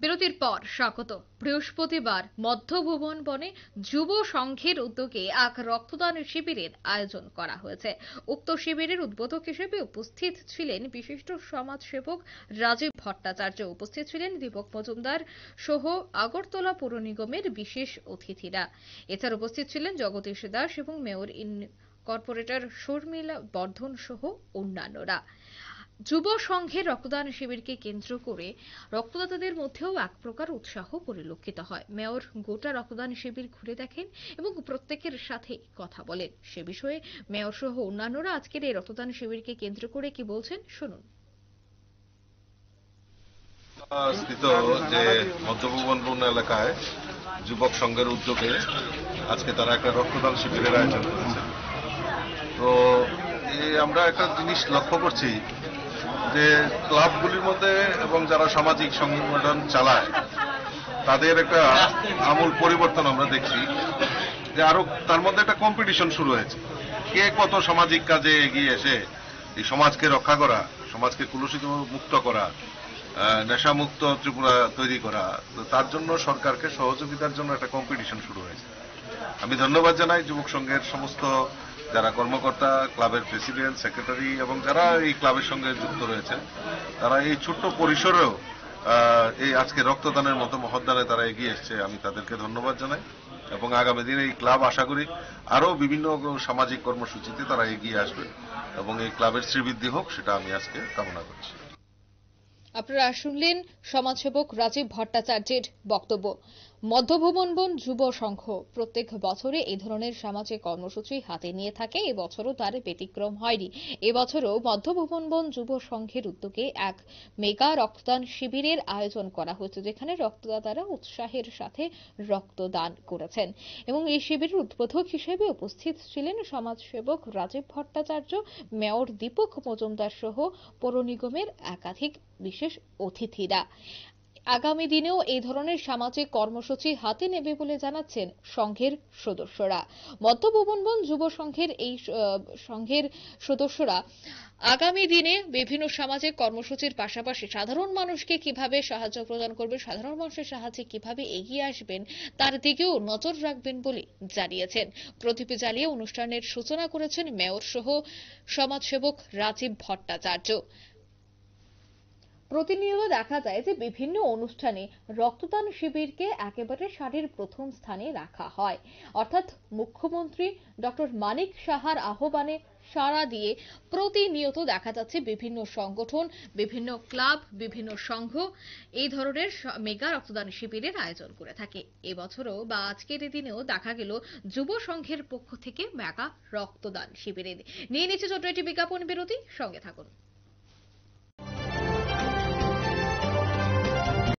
বিরতির পর স্বাগত। বৃহস্পতিবার মধ্যভুবন বনে যুব সংঘের উদ্যোগে এক রক্তদান শিবিরের আয়োজন করা হয়েছে। উক্ত শিবিরের উদ্বোধক হিসেবে উপস্থিত ছিলেন বিশিষ্ট সমাজসেবক রাজীব ভট্টাচার্য, উপস্থিত ছিলেন দীপক মজুমদার সহ আগরতলা পৌর নিগমের বিশেষ অতিথিরা। এছাড়া উপস্থিত ছিলেন জগদীশ দাস এবং মেয়র কর্পোরেটর শর্মিলা বর্ধন সহ অন্যান্যরা। যুব সংঘের রক্তদান শিবিরকে কেন্দ্র করে রক্তদাতাদের মধ্যেও এক প্রকার উৎসাহ পরিলক্ষিত হয়। মেয়র গোটা রক্তদান শিবির ঘুরে দেখেন এবং প্রত্যেকের সাথে কথা বলেন। সে বিষয়ে মেয়র সহ অন্যান্যরা আজকের এই রক্তদান শিবিরকে কেন্দ্র করে কি বলছেন শুনুন। স্থিত যে মধ্যভুবন বন এলাকায় যুবক সংঘের উদ্যোগে আজকে তারা একটা রক্তদান শিবিরের আয়োজন করেছে। তো আমরা একটা জিনিস লক্ষ্য করছি যে ক্লাবগুলির মধ্যে এবং যারা সামাজিক সংগঠন চালায় তাদের একটা আমূল পরিবর্তন আমরা দেখছি যে আরো তার মধ্যে একটা কম্পিটিশন শুরু হয়েছে। কে কত সামাজিক কাজে এগিয়ে এসে এই সমাজকে রক্ষা করা, সমাজকে কলুষিত মুক্ত করা, নেশামুক্ত ত্রিপুরা তৈরি করা, তো তার জন্য সরকারকে সহযোগিতার জন্য একটা কম্পিটিশন শুরু হয়েছে। আমি ধন্যবাদ জানাই যুবক সংঘের সমস্ত যারা কর্মকর্তা, ক্লাবের প্রেসিডেন্ট, সেক্রেটারি এবং যারা এই ক্লাবের সঙ্গে যুক্ত রয়েছেন, তারা এই ছোট্ট পরিসরেও এই আজকে রক্তদানের মতো মহৎদানে তারা এগিয়ে এসছে। আমি তাদেরকে ধন্যবাদ জানাই এবং আগামী দিনে এই ক্লাব আশা করি আরো বিভিন্ন সামাজিক কর্মসূচিতে তারা এগিয়ে আসবে এবং এই ক্লাবের শ্রীবৃদ্ধি হোক, সেটা আমি আজকে কামনা করছি। আপনারা শুনলেন সমাজসেবক রাজীব ভট্টাচার্যের বক্তব্য। মধ্যভুবন বন যুব সংঘ প্রত্যেক বছরে এই ধরনের সামাজিক কর্মসূচি হাতে নিয়ে থাকে। এবছরও তার ব্যতিক্রম হয়নি। এবছরও মধ্যভুবন বন যুব সংঘের উদ্যোগে এক মেগা রক্তদান শিবিরের আয়োজন করা হয়েছে, যেখানে রক্তদাতারা উৎসাহের সাথে রক্তদান করেছেন এবং এই শিবিরের উদ্বোধক হিসেবে উপস্থিত ছিলেন সমাজসেবক রাজীব ভট্টাচার্য, মেয়র দীপক মজুমদার সহ পৌর নিগমের একাধিক বিশেষ অতিথিরা। আগামী দিনেও এই ধরনের সামাজিক কর্মসূচি হাতে নেবে বলে জানাচ্ছেন সংঘের সদস্যরা। মধ্যভুবন বন যুব সংঘের এই সংঘের সদস্যরা আগামী দিনে বিভিন্ন সামাজিক কর্মসূচির পাশাপাশি সাধারণ মানুষকে কিভাবে সাহায্য প্রদান করবে, সাধারণ মানুষের সাহায্যে কিভাবে এগিয়ে আসবেন তার দিকেও নজর রাখবেন বলে জানিয়েছেন। প্রদীপ জ্বালিয়ে অনুষ্ঠানের সূচনা করেছেন মেয়র সহ সমাজসেবক রাজীব ভট্টাচার্য। প্রতিনিয়ত দেখা যায় যে বিভিন্ন অনুষ্ঠানে রক্তদান শিবিরকে একেবারে সারির প্রথম স্থানে রাখা হয়। অর্থাৎ মুখ্যমন্ত্রী ডক্টর মানিক সাহার আহ্বানে সাড়া দিয়ে প্রতিনিয়ত দেখা যাচ্ছে বিভিন্ন সংগঠন, বিভিন্ন ক্লাব, বিভিন্ন সংঘ এই ধরনের মেগা রক্তদান শিবিরের আয়োজন করে থাকে। এবছরও বা আজকের দিনেও দেখা গেল যুব সংঘের পক্ষ থেকে মেগা রক্তদান শিবিরে। নিয়ে নিচ্ছে ছোট্ট একটি বিজ্ঞাপন বিরতি, সঙ্গে থাকুন।